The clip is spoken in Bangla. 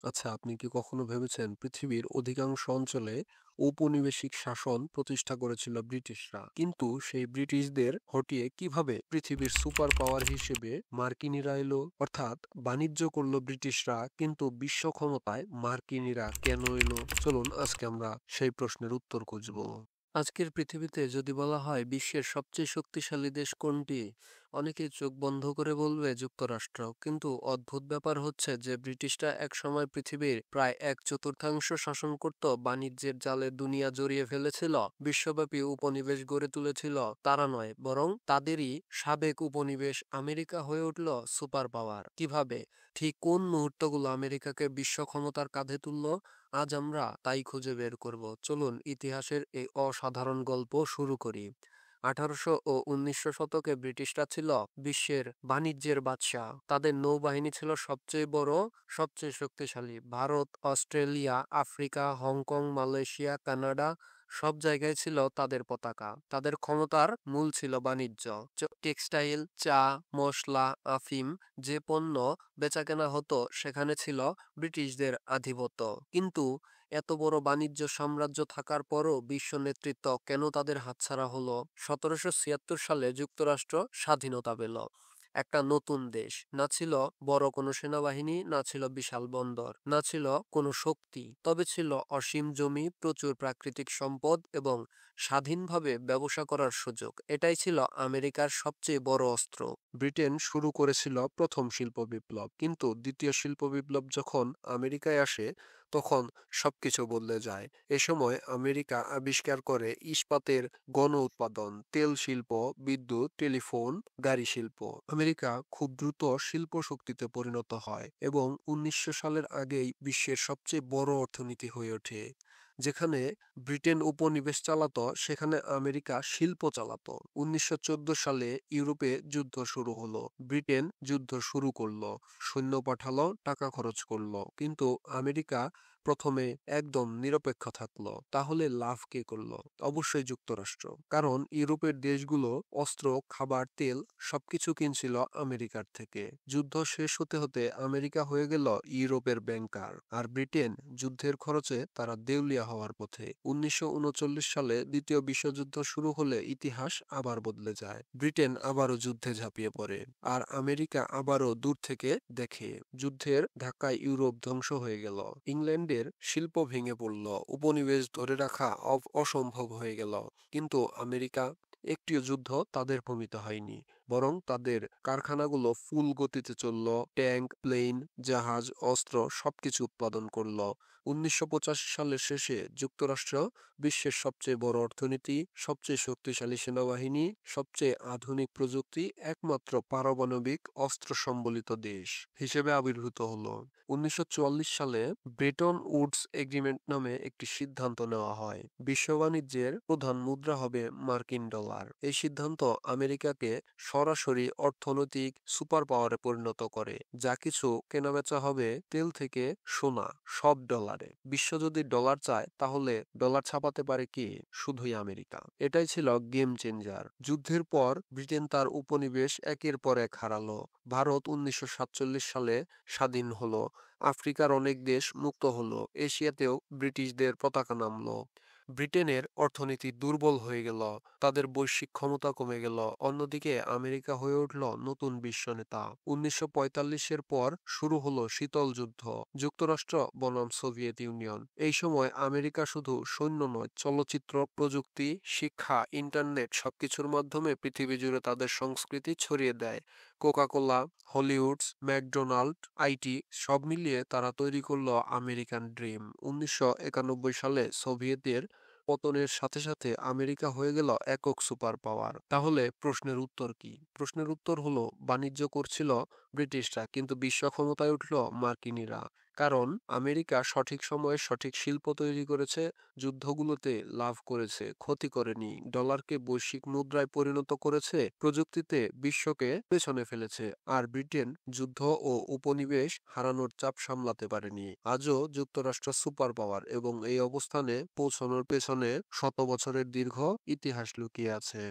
আচ্ছা, আপনি কি কখনো ভেবেছেন পৃথিবীর অধিকাংশ অঞ্চলে ঔপনিবেশিক শাসন প্রতিষ্ঠা করেছিল ব্রিটিশরা, কিন্তু সেই ব্রিটিশদের হটিয়ে কিভাবে পৃথিবীর সুপার পাওয়ার হিসেবে মার্কিনিরা এলো? অর্থাৎ বাণিজ্য করলো ব্রিটিশরা, কিন্তু বিশ্ব ক্ষমতায় মার্কিনিরা কেন এলো? চলুন আজকে আমরা সেই প্রশ্নের উত্তর খুঁজব। আজকের পৃথিবীতে যদি বলা হয় বিশ্বের সবচেয়ে শক্তিশালী দেশ কোনটি, অনেকেই চোখ বন্ধ করে বলবে যুক্তরাষ্ট্র। কিন্তু অদ্ভুত ব্যাপার হচ্ছে যে ব্রিটিশরা একসময় পৃথিবীর প্রায় 1/4 শাসন করত, বাণিজ্যের জালে দুনিয়া জড়িয়ে ফেলেছিল, বিশ্বব্যাপী উপনিবেশ গড়ে তুলেছিল। তারা নয়, বরং তাদেরই সাবেক উপনিবেশ আমেরিকা হয়ে উঠল সুপার পাওয়ার। কিভাবে, ঠিক কোন মুহূর্তগুলো আমেরিকাকে বিশ্ব ক্ষমতার কাঁধে তুলল, আজ আমরা তাই খুঁজে বের করব। চলুন ইতিহাসের এই অসাধারণ গল্প শুরু করি। 1800 ও 1900 শতকে ব্রিটিশরা ছিল বিশ্বের বাণিজ্যের বাদশাহ। তাদের নৌবাহিনী ছিল সবচেয়ে বড়, সবচেয়ে শক্তিশালী। Bharat, Australia, Africa, Hong Kong, Malaysia, Canada, সব জায়গায় ছিল তাদের পতাকা। তাদের ক্ষমতার মূল ছিল বাণিজ্য। টেক্সটাইল, চা, মশলা, আফিম, যে পণ্য বেচাকেনা হতো সেখানে ছিল ব্রিটিশদের আধিপত্য। কিন্তু এত বড় বাণিজ্য সাম্রাজ্য থাকার পরও বিশ্ব নেতৃত্ব কেন তাদের হাতছাড়া হলো? 1776 সালে যুক্তরাষ্ট্র স্বাধীনতা পেল। একটা নতুন দেশ। না ছিল বড় কোনো সেনাবাহিনী, না ছিল বিশাল বন্দর, না ছিল কোনো শক্তি, তবে ছিল অসীম জমি, প্রচুর প্রাকৃতিক সম্পদ এবং স্বাধীনভাবে ব্যবসা করার সুযোগ। এটাই ছিল আমেরিকার সবচেয়ে বড় অস্ত্র। ব্রিটেন শুরু করেছিল প্রথম শিল্প বিপ্লব, কিন্তু দ্বিতীয় শিল্প বিপ্লব যখন আমেরিকায় আসে তখন সবকিছু বদলে যায়। এ সময় আমেরিকা আবিষ্কার করে ইস্পাতের গণ উৎপাদন, তেল শিল্প, বিদ্যুৎ, টেলিফোন, গাড়ি শিল্প। আমেরিকা খুব দ্রুত শিল্প শক্তিতে পরিণত হয় এবং 1900 সালের আগেই বিশ্বের সবচেয়ে বড় অর্থনীতি হয়ে ওঠে। যেখানে ব্রিটেন উপনিবেশ চালাতো, সেখানে আমেরিকা শিল্প চালাতো। 1914 সালে ইউরোপে যুদ্ধ শুরু হলো। ব্রিটেন যুদ্ধ শুরু করলো, সৈন্য পাঠালো, টাকা খরচ করলো, কিন্তু আমেরিকা প্রথমে একদম নিরপেক্ষ থাকলো। তাহলে লাভ কে করলো? অবশ্যই যুক্তরাষ্ট্র, কারণ ইউরোপের দেশগুলো অস্ত্র, খাবার, তেল সবকিছু কিনছিল আমেরিকার থেকে। যুদ্ধ শেষ হতে হতে আমেরিকা হয়ে গেল ইউরোপের ব্যাংকার, আর ব্রিটেন যুদ্ধের খরচে তারা দেউলিয়া হওয়ার পথে। 1939 সালে দ্বিতীয় বিশ্বযুদ্ধ শুরু হলে ইতিহাস আবার বদলে যায়। ব্রিটেন আবারও যুদ্ধে ঝাঁপিয়ে পড়ে, আর আমেরিকা আবারও দূর থেকে দেখে। যুদ্ধের ধাক্কায় ইউরোপ ধ্বংস হয়ে গেল। ইংল্যান্ডের শিল্প ভেঙে পড়ল, উপনিবেশ ধরে রাখা অসম্ভব হয়ে গেল। কিন্তু আমেরিকা একটিও যুদ্ধ তাদের ভূমিতে হয়নি, বরং তাদের কারখানাগুলো ফুল গতিতে চলল। ট্যাঙ্ক, প্লেন, জাহাজ, অস্ত্র সবকিছু উৎপাদন করল। 1985 সালের শেষে যুক্তরাষ্ট্র বিশ্বের সবচেয়ে বড় অর্থনীতি, সবচেয়ে শক্তিশালী সেনাবাহিনী, সবচেয়ে আধুনিক প্রযুক্তি, একমাত্র পারমাণবিক অস্ত্র সম্বলিত দেশ হিসেবে আবির্ভূত হলো। 1944 সালে ব্রেটন উডস এগ্রিমেন্ট নামে একটি সিদ্ধান্ত নেওয়া হয়। বিশ্ব বাণিজ্যের প্রধান মুদ্রা হবে মার্কিন ডলার। এই সিদ্ধান্ত আমেরিকাকে সরাসরি অর্থনৈতিক সুপার পাওয়ারে পরিণত করে। যা কিছু কেনাবেচা হবে, তেল থেকে সোনা, সব ডলারে। বিশ্ব যদি ডলার চায়, তাহলে ডলার ছাপাতে পারে কে? শুধুই আমেরিকা। এটাই ছিল গেম চেঞ্জার। যুদ্ধের পর ব্রিটেন তার উপনিবেশ একের পর এক হারালো। ভারত 1947 সালে স্বাধীন হলো। আফ্রিকার অনেক দেশ মুক্ত হলো। এশিয়াতেও ব্রিটিশদের পতাকা নামলো। ব্রিটেনের অর্থনীতি দুর্বল হয়ে গেল, তাদের বৈশ্বিক ক্ষমতা কমে গেল। অন্যদিকে আমেরিকা হয়ে উঠল নতুন বিশ্ব নেতা। 1945-এর পর শুরু হলো শীতল যুদ্ধ, যুক্তরাষ্ট্র বনাম সোভিয়েত ইউনিয়ন। এই সময় আমেরিকা শুধু সৈন্য নয়, চলচ্চিত্র, প্রযুক্তি, শিক্ষা, ইন্টারনেট সবকিছুর মাধ্যমে পৃথিবী জুড়ে তাদের সংস্কৃতি ছড়িয়ে দেয়। কোকাকোলা, হলিউডস, ম্যাকডোনাল্ড, আইটি সব মিলিয়ে তারা তৈরি করলো আমেরিকান ড্রিম। 1991 সালে সোভিয়েতের পতনের সাথে সাথে আমেরিকা হয়ে গেল একক সুপার পাওয়ার। তাহলে প্রশ্নের উত্তর কি? প্রশ্নের উত্তর হলো, বাণিজ্য করছিল ব্রিটিশরা, কিন্তু বিশ্ব ক্ষমতায় উঠল মার্কিনিরা। কারণ আমেরিকা সঠিক সময়ে সঠিক শিল্প তৈরি করেছে, যুদ্ধগুলোতে লাভ করেছে, ক্ষতি করেনি। ডলারকে বৈশ্বিক মুদ্রায় পরিণত করেছে, প্রযুক্তিতে বিশ্বকে পেছনে ফেলেছে। আর ব্রিটেন যুদ্ধ ও উপনিবেশ হারানোর চাপ সামলাতে পারেনি। আজও যুক্তরাষ্ট্র সুপার পাওয়ার, এবং এই অবস্থানে পৌঁছানোর পেছনে শত বছরের দীর্ঘ ইতিহাস লুকিয়ে আছে।